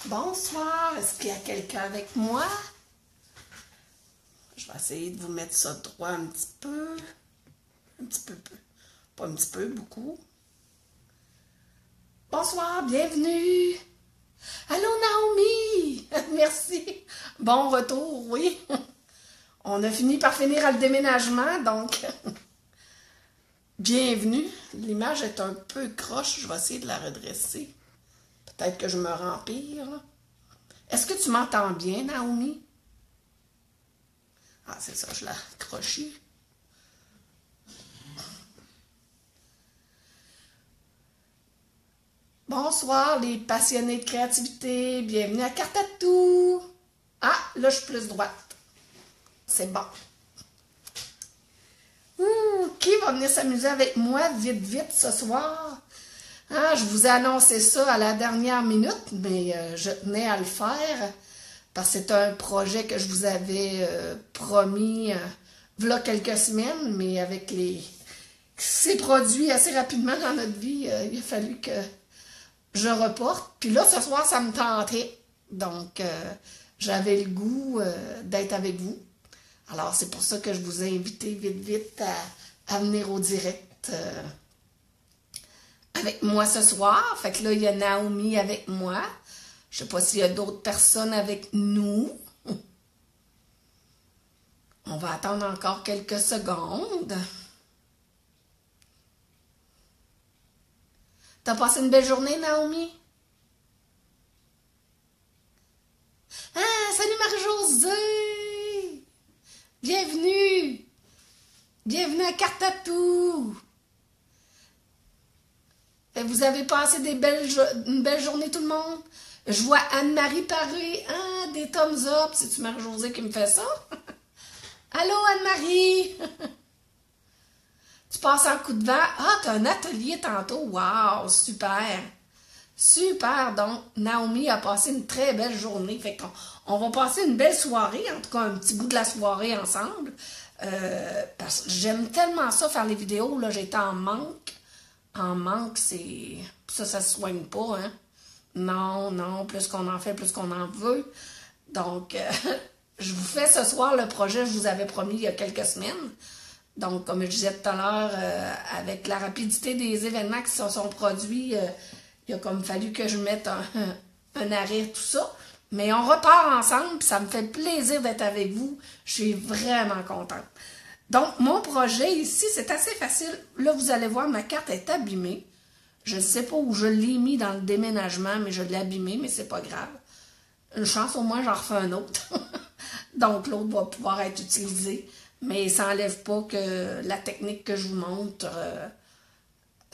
Bonsoir, est-ce qu'il y a quelqu'un avec moi? Je vais essayer de vous mettre ça droit un petit peu, pas un petit peu, beaucoup. Bonsoir, bienvenue. Allô Naomi, merci. Bon retour, oui. On a fini par finir le déménagement, donc bienvenue. L'image est un peu croche, je vais essayer de la redresser. Peut-être que je me rempire. Est-ce que tu m'entends bien, Naomi? Ah, c'est ça, je l'ai accroché. Bonsoir, les passionnés de créativité. Bienvenue à Cartatou. Ah, là, je suis plus droite. C'est bon. Qui va venir s'amuser avec moi vite, vite ce soir? Ah, je vous ai annoncé ça à la dernière minute, mais je tenais à le faire parce que c'est un projet que je vous avais promis v'là quelques semaines, mais avec les... C'est produit assez rapidement dans notre vie, il a fallu que je reporte. Puis là, ce soir, ça me tentait. Donc, j'avais le goût d'être avec vous. Alors, c'est pour ça que je vous ai invité vite, vite à venir au direct avec moi ce soir. Fait que là, il y a Naomi avec moi. Je sais pas s'il y a d'autres personnes avec nous. On va attendre encore quelques secondes. T'as passé une belle journée, Naomi? Ah, salut Marie-Josée! Bienvenue! Bienvenue à Cartatou! Vous avez passé une belle journée, tout le monde? Je vois Anne-Marie Paré. Ah, des thumbs up. C'est-tu Marie-Josée qui me fait ça? Allô, Anne-Marie? Tu passes en coup de vent? Ah, t'as un atelier tantôt. Wow, super. Super. Donc, Naomi a passé une très belle journée. Fait qu'on va passer une belle soirée, en tout cas un petit bout de la soirée ensemble. Parce que j'aime tellement ça, faire les vidéos. Là, j'étais en manque. En manque, c'est... Ça se soigne pas, hein? Non, non, plus qu'on en fait, plus qu'on en veut. Donc, je vous fais ce soir le projet que je vous avais promis il y a quelques semaines. Donc, comme je disais tout à l'heure, avec la rapidité des événements qui se sont produits, il a comme fallu que je mette un arrêt, tout ça. Mais on repart ensemble, puis ça me fait plaisir d'être avec vous. Je suis vraiment contente. Donc, mon projet ici, c'est assez facile. Là, vous allez voir, ma carte est abîmée. Je ne sais pas où je l'ai mis dans le déménagement, mais je l'ai abîmée, mais c'est pas grave. Une chance, au moins, j'en refais un autre. Donc, l'autre va pouvoir être utilisé. Mais ça n'enlève pas que la technique que je vous montre,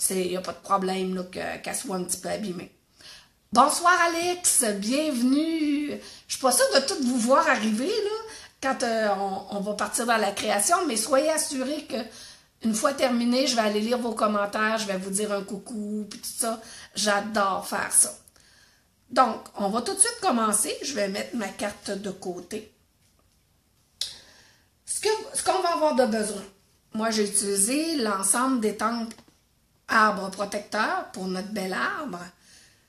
il n'y a pas de problème qu'elle soit un petit peu abîmée. Bonsoir Alex, bienvenue. Je ne suis pas sûre de tout vous voir arriver là, quand on va partir dans la création, mais soyez assurés que une fois terminé, je vais aller lire vos commentaires, je vais vous dire un coucou, puis tout ça. J'adore faire ça. Donc, on va tout de suite commencer. Je vais mettre ma carte de côté. Ce qu'on va avoir de besoin. Moi, j'ai utilisé l'ensemble des temples arbres protecteurs pour notre bel arbre.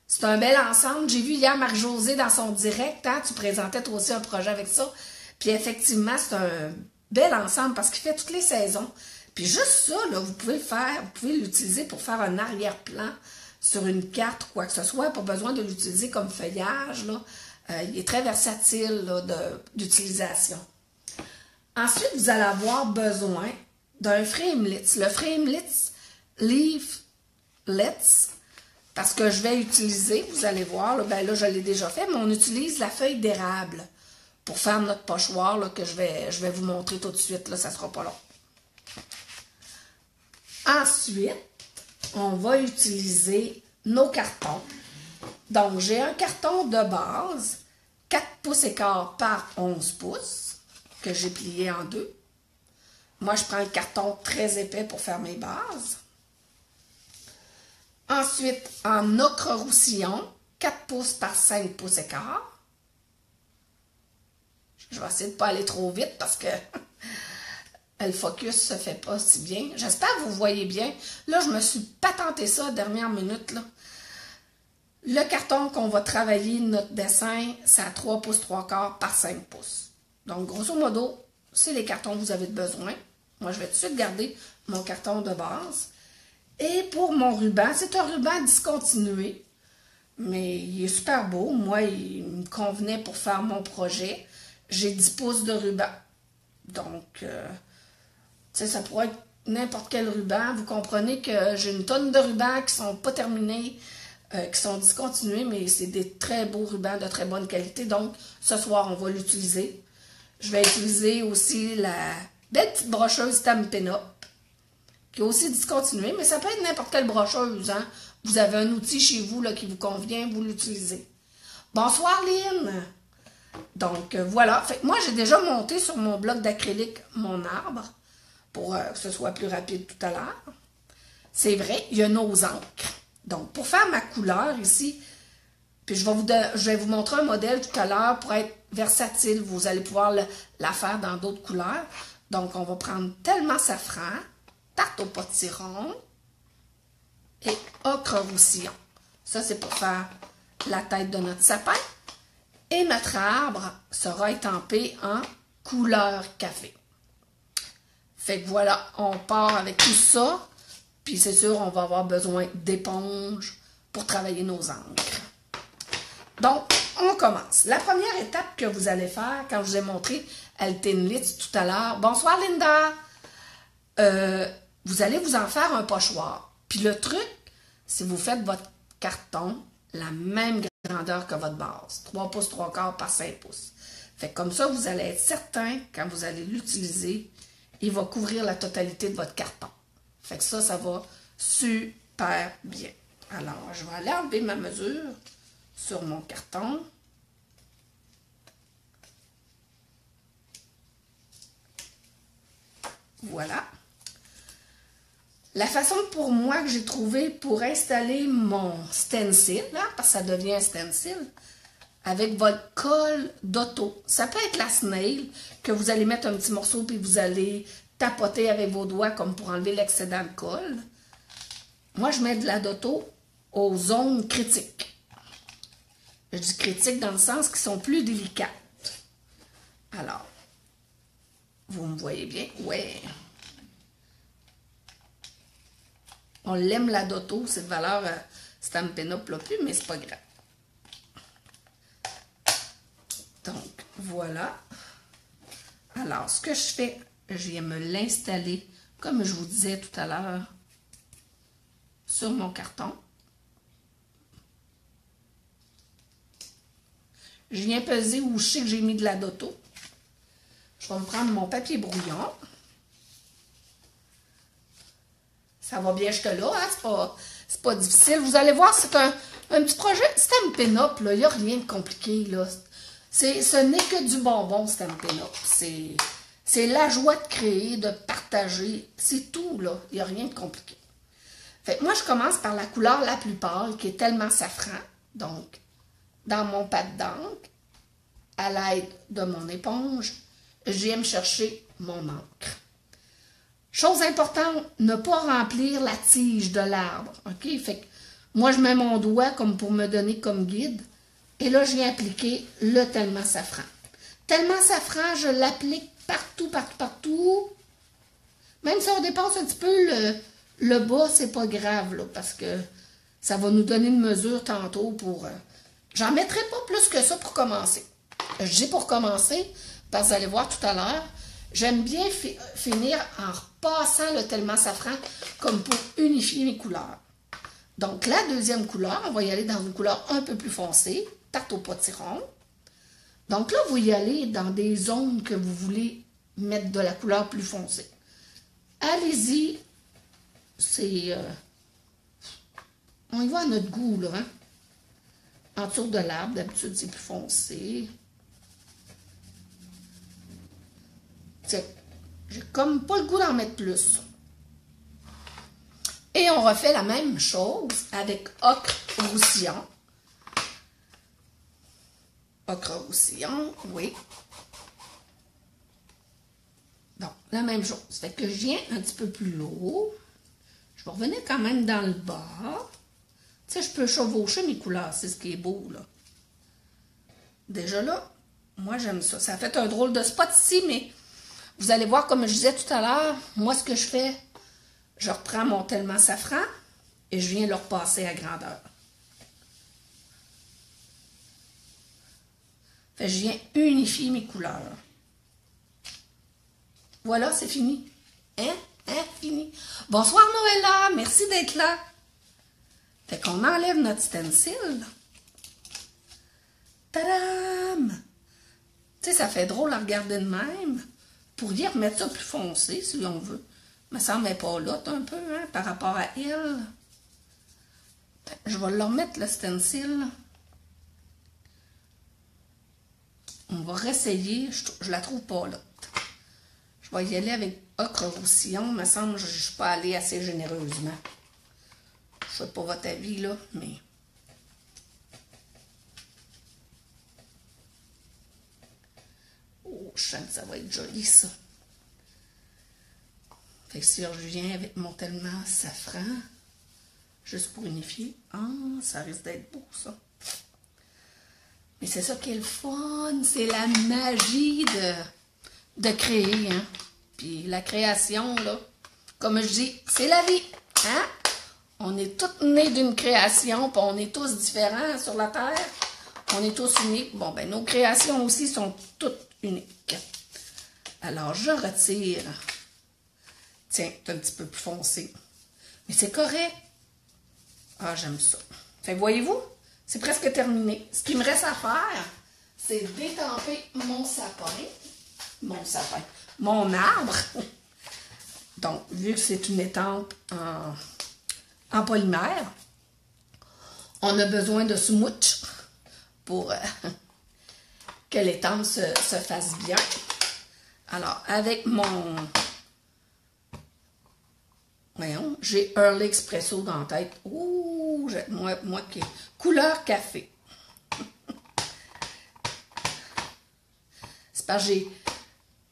C'est un bel ensemble. J'ai vu hier Marie-Josée dans son direct, hein, tu présentais toi aussi un projet avec ça. Puis effectivement, c'est un bel ensemble parce qu'il fait toutes les saisons. Puis juste ça, là, vous pouvez le faire, vous pouvez l'utiliser pour faire un arrière-plan sur une carte ou quoi que ce soit. Pas besoin de l'utiliser comme feuillage, là. Il est très versatile d'utilisation. Ensuite, vous allez avoir besoin d'un framelits. Le framelits Leaflets, parce que je vais utiliser, vous allez voir, là, ben là, je l'ai déjà fait, mais on utilise la feuille d'érable pour faire notre pochoir là, que je vais vous montrer tout de suite. Là, ça ne sera pas long. Ensuite, on va utiliser nos cartons. Donc, j'ai un carton de base, 4 pouces et quart par 11 pouces, que j'ai plié en deux. Moi, je prends le carton très épais pour faire mes bases. Ensuite, en ocre roussillon, 4 pouces par 5 pouces et quart. Je vais essayer de ne pas aller trop vite parce que le focus se fait pas si bien. J'espère que vous voyez bien. Là, je me suis patenté ça à la dernière minute. Là. Le carton qu'on va travailler notre dessin, c'est à 3 pouces 3 quarts par 5 pouces. Donc, grosso modo, c'est les cartons que vous avez besoin. Moi, je vais tout de suite garder mon carton de base. Et pour mon ruban, c'est un ruban discontinué, mais il est super beau. Moi, il me convenait pour faire mon projet. J'ai 10 pouces de ruban. Donc, tu sais, ça pourrait être n'importe quel ruban. Vous comprenez que j'ai une tonne de rubans qui sont pas terminés, qui sont discontinués, mais c'est des très beaux rubans de très bonne qualité. Donc, ce soir, on va l'utiliser. Je vais utiliser aussi la belle petite brocheuse Stampin' Up, qui est aussi discontinuée, mais ça peut être n'importe quelle brocheuse. Hein? Vous avez un outil chez vous là, qui vous convient, vous l'utilisez. Bonsoir, Lynn! Donc, voilà. Fait que moi, j'ai déjà monté sur mon bloc d'acrylique mon arbre pour que ce soit plus rapide tout à l'heure. C'est vrai, il y a nos encres. Donc, pour faire ma couleur ici, puis je vais vous montrer un modèle tout à l'heure pour être versatile. Vous allez pouvoir la faire dans d'autres couleurs. Donc, on va prendre tellement safran, tarte au potiron et ocre roussillon. Ça, c'est pour faire la tête de notre sapin. Et notre arbre sera étampé en couleur café. Fait que voilà, on part avec tout ça. Puis c'est sûr, on va avoir besoin d'éponges pour travailler nos encres. Donc, on commence. La première étape que vous allez faire, quand je vous ai montré Altenlitz tout à l'heure. Bonsoir Linda! Vous allez vous en faire un pochoir. Puis le truc, si vous faites votre carton, la même grandeur que votre base. 3 pouces 3 quarts par 5 pouces. Fait que comme ça, vous allez être certain, quand vous allez l'utiliser, il va couvrir la totalité de votre carton. Fait que ça va super bien. Alors, je vais aller enlever ma mesure sur mon carton. Voilà. La façon pour moi que j'ai trouvé pour installer mon stencil, là, parce que ça devient un stencil, avec votre colle d'auto. Ça peut être la snail, que vous allez mettre un petit morceau puis vous allez tapoter avec vos doigts comme pour enlever l'excédent de colle. Moi, je mets de la d'auto aux zones critiques. Je dis critiques dans le sens qu'ils sont plus délicates. Alors, vous me voyez bien? Ouais. On l'aime la d'auto, c'est de valeur Stampin' Up là plus, mais c'est pas grave. Donc, voilà. Alors, ce que je fais, je viens me l'installer, comme je vous disais tout à l'heure, sur mon carton. Je viens peser où je sais que j'ai mis de la d'auto. Je vais me prendre mon papier brouillon. Ça va bien jusque-là, hein? C'est pas difficile. Vous allez voir, c'est un petit projet Stampin' Up, là. Il n'y a rien de compliqué, là. Ce n'est que du bonbon, Stampin' Up. C'est la joie de créer, de partager. C'est tout, là. Il n'y a rien de compliqué. Fait que moi, je commence par la couleur la plus pâle, qui est tellement safran. Donc, dans mon pad d'encre, à l'aide de mon éponge, je viens me chercher mon encre. Chose importante, ne pas remplir la tige de l'arbre. OK? Fait que moi, je mets mon doigt comme pour me donner comme guide. Et là, je viens appliquer le tellement safran. Tellement safran, je l'applique partout, partout, partout. Même si on dépasse un petit peu le bas, c'est pas grave, là, parce que ça va nous donner une mesure tantôt pour... J'en mettrai pas plus que ça pour commencer. Je dis pour commencer, parce que vous allez voir tout à l'heure, j'aime bien finir en repassant le tellement safran comme pour unifier mes couleurs. Donc, la deuxième couleur, on va y aller dans une couleur un peu plus foncée, tarte au potiron. Donc là, vous y allez dans des zones que vous voulez mettre de la couleur plus foncée. Allez-y, c'est... on y va à notre goût, là, hein? En dessous de l'arbre, d'habitude, c'est plus foncé. J'ai comme pas le goût d'en mettre plus. Et on refait la même chose avec ocre roussillon. Ocre roussillon, oui. Donc, la même chose. Ça fait que je viens un petit peu plus haut. Je vais revenir quand même dans le bas. Tu Tu sais, je peux chevaucher mes couleurs, c'est ce qui est beau, là. Déjà là, moi, j'aime ça. Ça fait un drôle de spot ici, mais vous allez voir, comme je disais tout à l'heure, moi, ce que je fais, je reprends mon tellement safran et je viens le repasser à grandeur. Fait que je viens unifier mes couleurs. Voilà, c'est fini. Hein? Fini. Bonsoir, Noëlla. Merci d'être là. Fait qu'on enlève notre stencil. Tadam! Tu sais, ça fait drôle à regarder de même. Vous pourriez remettre ça plus foncé, si on veut. Mais ça me met pas là un peu, hein, par rapport à elle. Je vais le remettre, le stencil. On va réessayer. Je la trouve pas là. Je vais y aller avec ocre roussillon. Il me semble que je ne suis pas allée assez généreusement. Je ne sais pas votre avis, là, mais... Oh, je sens que ça va être joli, ça. Fait que si je viens avec mon tellement safran, juste pour unifier, ça risque d'être beau, ça. Mais c'est ça qui est le fun, c'est la magie de créer, hein. Puis la création, là, comme je dis, c'est la vie, hein. On est tous nés d'une création, puis on est tous différents sur la Terre. On est tous uniques. Bon, ben nos créations aussi sont toutes uniques. Alors, je retire. Tiens, c'est un petit peu plus foncé. Mais c'est correct. Ah, j'aime ça. Fait que voyez-vous, c'est presque terminé. Ce qui me reste à faire, c'est d'étamper mon sapin. Mon arbre. Donc, vu que c'est une étampe en polymère, on a besoin de smooch pour que l'étampe se fasse bien. Alors, avec mon... Voyons, j'ai Early Expresso dans la tête. Ouh, moi qui... Couleur café. C'est parce que j'ai...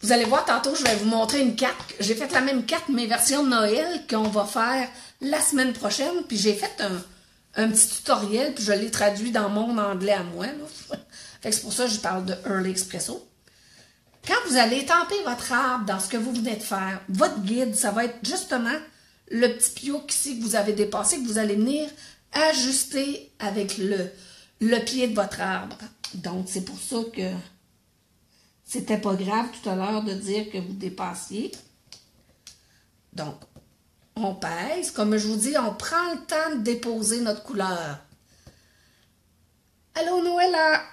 Vous allez voir, tantôt, je vais vous montrer une carte. J'ai fait la même carte, mes versions de Noël, qu'on va faire la semaine prochaine. Puis j'ai fait un petit tutoriel, puis je l'ai traduit dans mon anglais à moi. Là. Fait que c'est pour ça que je parle de Early Expresso. Quand vous allez étamper votre arbre dans ce que vous venez de faire, votre guide, ça va être justement le petit piouk ici que vous avez dépassé, que vous allez venir ajuster avec le pied de votre arbre. Donc, c'est pour ça que c'était pas grave tout à l'heure de dire que vous dépassiez. Donc, on pèse. Comme je vous dis, on prend le temps de déposer notre couleur. Allô, Noëlla?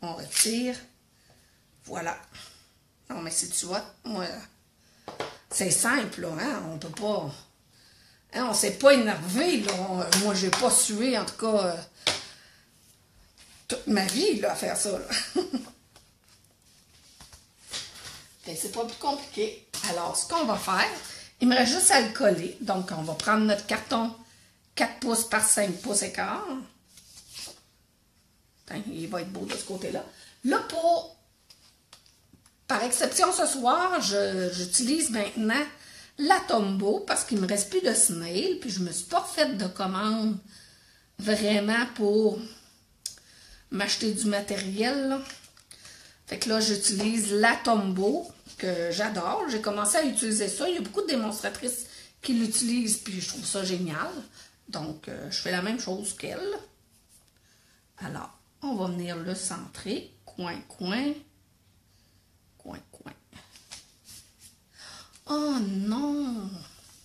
On retire. Voilà. Non, mais si tu vois, moi, c'est simple, là, hein? On peut pas... Hein, on s'est pas énervé, là. Moi, j'ai pas sué, en tout cas, toute ma vie, là, à faire ça, là. C'est pas plus compliqué. Alors, ce qu'on va faire, il me reste juste à le coller. Donc, on va prendre notre carton 4 pouces par 5 pouces et quart. Il va être beau de ce côté-là. Là, par exception ce soir, j'utilise maintenant la Tombow parce qu'il me reste plus de snail. Puis je me suis pas faite de commande vraiment pour m'acheter du matériel, là. Fait que là, j'utilise la Tombow, que j'adore. J'ai commencé à utiliser ça. Il y a beaucoup de démonstratrices qui l'utilisent, puis je trouve ça génial. Donc, je fais la même chose qu'elle. Alors, on va venir le centrer. Coin, coin. Coin, coin. Oh non!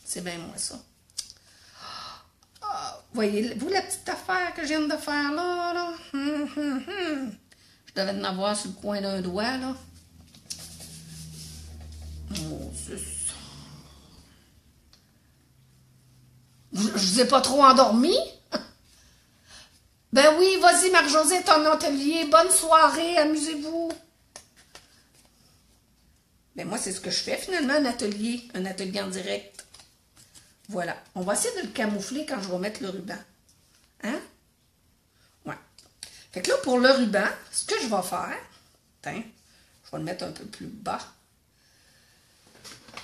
C'est bien moi, ça. Voyez-vous la petite affaire que je viens de faire là? Je devais en avoir sur le coin d'un doigt, là. Oh, c'est ça. Je vous ai pas trop endormi? Ben oui, vas-y, Marie-Josée, ton atelier. Bonne soirée, amusez-vous. Ben moi, c'est ce que je fais, finalement, un atelier en direct. Voilà. On va essayer de le camoufler quand je vais mettre le ruban. Hein? Ouais. Fait que là, pour le ruban, ce que je vais faire, tiens, je vais le mettre un peu plus bas.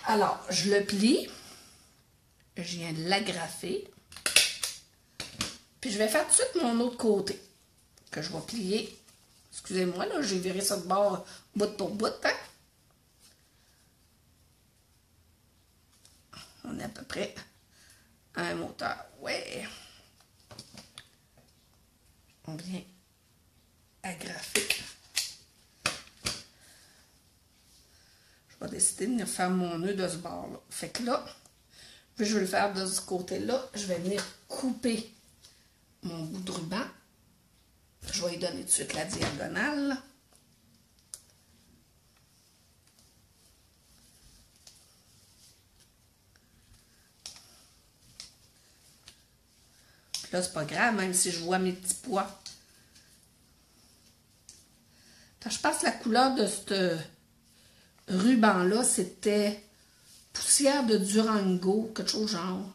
Alors, je le plie. Je viens de l'agrafer. Puis je vais faire tout de suite mon autre côté, que je vais plier. Excusez-moi, là, j'ai viré ça de bord bout pour bout, hein? On est à peu près à un moteur. Ouais. On vient agrafer. Je vais décider de venir faire mon nœud de ce bord-là. Fait que là, puis je vais le faire de ce côté-là. Je vais venir couper mon bout de ruban. Je vais lui donner tout de suite la diagonale. Puis là, c'est pas grave, même si je vois mes petits pois. Quand je passe la couleur de ce ruban-là, c'était poussière de Durango, quelque chose genre.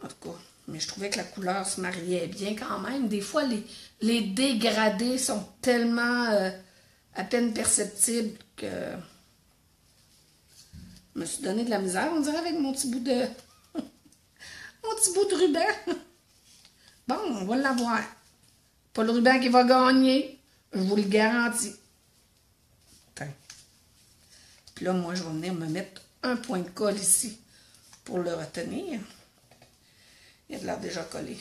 En tout cas, mais je trouvais que la couleur se mariait bien quand même. Des fois, les dégradés sont tellement à peine perceptibles que je me suis donné de la misère, on dirait, avec mon petit bout de mon petit bout de ruban. Bon, on va l'avoir. Pas le ruban qui va gagner, je vous le garantis. Attends. Puis là, moi, je vais venir me mettre un point de colle ici pour le retenir. Il a de l'air déjà collé.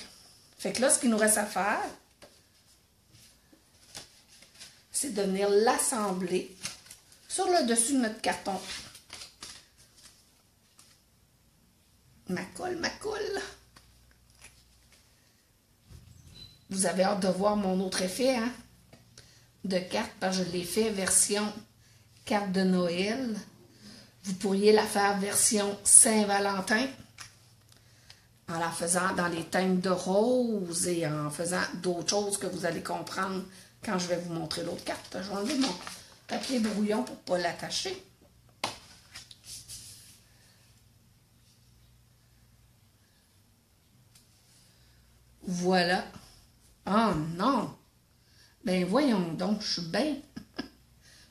Fait que là, ce qu'il nous reste à faire, c'est de venir l'assembler sur le dessus de notre carton. Ma colle. Vous avez hâte de voir mon autre effet, hein? De carte, parce que je l'ai fait version carte de Noël. Vous pourriez la faire version Saint-Valentin, en la faisant dans les teintes de rose et en faisant d'autres choses que vous allez comprendre quand je vais vous montrer l'autre carte. Je vais enlever mon papier brouillon pour ne pas l'attacher. Voilà. Oh non! Ben voyons donc, je suis bien.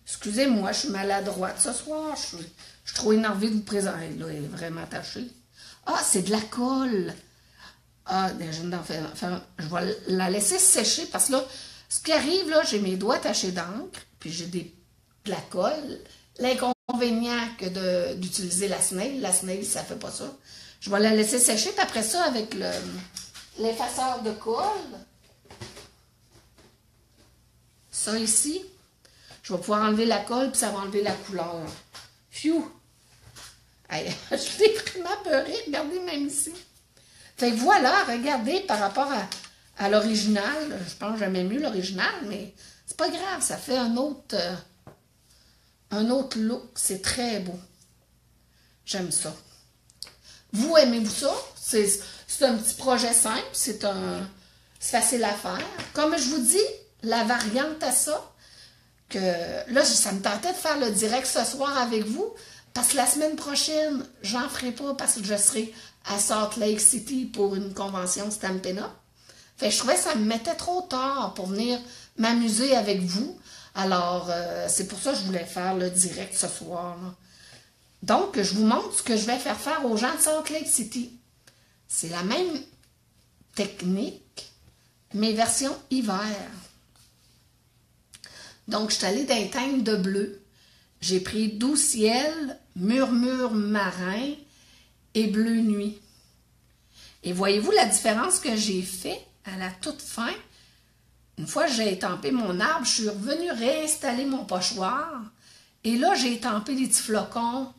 Excusez-moi, je suis maladroite ce soir. Je suis trop énervée de vous présenter. Là, elle est vraiment attachée. Ah, c'est de la colle. Ah, je vais la laisser sécher parce que là, ce qui arrive, là, j'ai mes doigts tachés d'encre, puis j'ai de la colle. L'inconvénient que d'utiliser la snail. La snail, ça fait pas ça. Je vais la laisser sécher, puis après ça, avec l'effaceur de colle, ça ici, je vais pouvoir enlever la colle, puis ça va enlever la couleur. Phew! Hey, je suis vraiment peurée, regardez même ici. Fait que voilà, regardez, par rapport à l'original, je pense que j'aimais mieux l'original, mais c'est pas grave, ça fait un autre look, c'est très beau. J'aime ça. Vous, aimez-vous ça? C'est un petit projet simple, c'est facile à faire. Comme je vous dis, la variante à ça, que là, ça me tentait de faire le direct ce soir avec vous, parce que la semaine prochaine, j'en ferai pas parce que je serai à Salt Lake City pour une convention Stampin' Up. Fait que je trouvais que ça me mettait trop tard pour venir m'amuser avec vous. Alors, c'est pour ça que je voulais faire le direct ce soir, là. Donc, je vous montre ce que je vais faire aux gens de Salt Lake City. C'est la même technique, mais version hiver. Donc, je suis allée dans les teintes de bleu. J'ai pris Doux ciel, Murmure marin et Bleu nuit. Et voyez-vous la différence que j'ai fait à la toute fin? Une fois que j'ai étampé mon arbre, je suis revenue réinstaller mon pochoir. Et là, j'ai étampé les petits flocons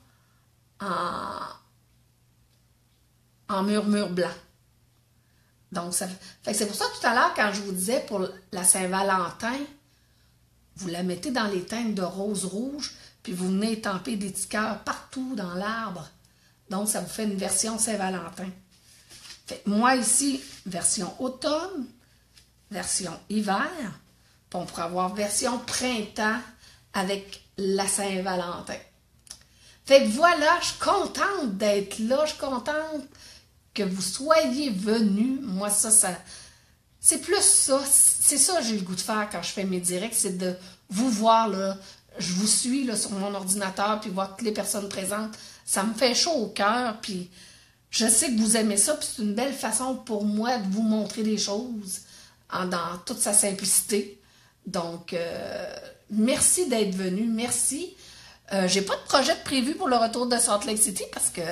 en murmure blanc. Donc, c'est pour ça que tout à l'heure, quand je vous disais pour la Saint-Valentin, vous la mettez dans les teintes de rose rouge, puis vous venez étamper des petits cœurs partout dans l'arbre. Donc, ça vous fait une version Saint-Valentin. Moi, ici, version automne, version hiver, puis on pourrait avoir version printemps avec la Saint-Valentin. Fait que voilà, je suis contente d'être là, je suis contente que vous soyez venus. Moi, c'est plus ça, c'est ça que j'ai le goût de faire quand je fais mes directs, c'est de vous voir, là, je vous suis là, sur mon ordinateur, puis voir toutes les personnes présentes. Ça me fait chaud au cœur, puis Je sais que vous aimez ça, puis c'est une belle façon pour moi de vous montrer les choses dans toute sa simplicité. Donc, merci d'être venu, merci. J'ai pas de projet prévu pour le retour de Salt Lake City parce que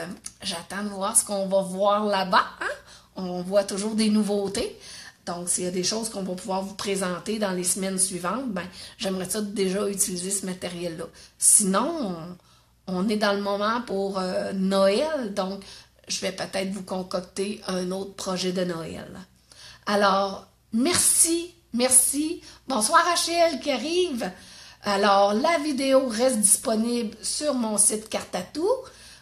j'attends de voir ce qu'on va voir là-bas. Hein? On voit toujours des nouveautés. Donc, s'il y a des choses qu'on va pouvoir vous présenter dans les semaines suivantes, ben, j'aimerais ça déjà utiliser ce matériel-là. Sinon, on est dans le moment pour Noël, donc je vais peut-être vous concocter un autre projet de Noël. Alors, merci, merci. Bonsoir Rachel qui arrive. Alors, la vidéo reste disponible sur mon site Cartatou.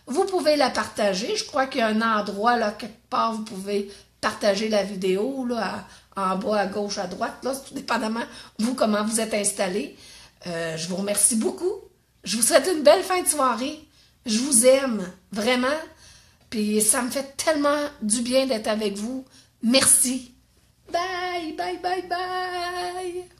Vous pouvez la partager. Je crois qu'il y a un endroit, là, quelque part, vous pouvez partager la vidéo, là, en bas, à gauche, à droite, là, tout dépendamment, vous, comment vous êtes installés. Je vous remercie beaucoup. Je vous souhaite une belle fin de soirée. Je vous aime, vraiment. Puis ça me fait tellement du bien d'être avec vous. Merci. Bye, bye, bye, bye.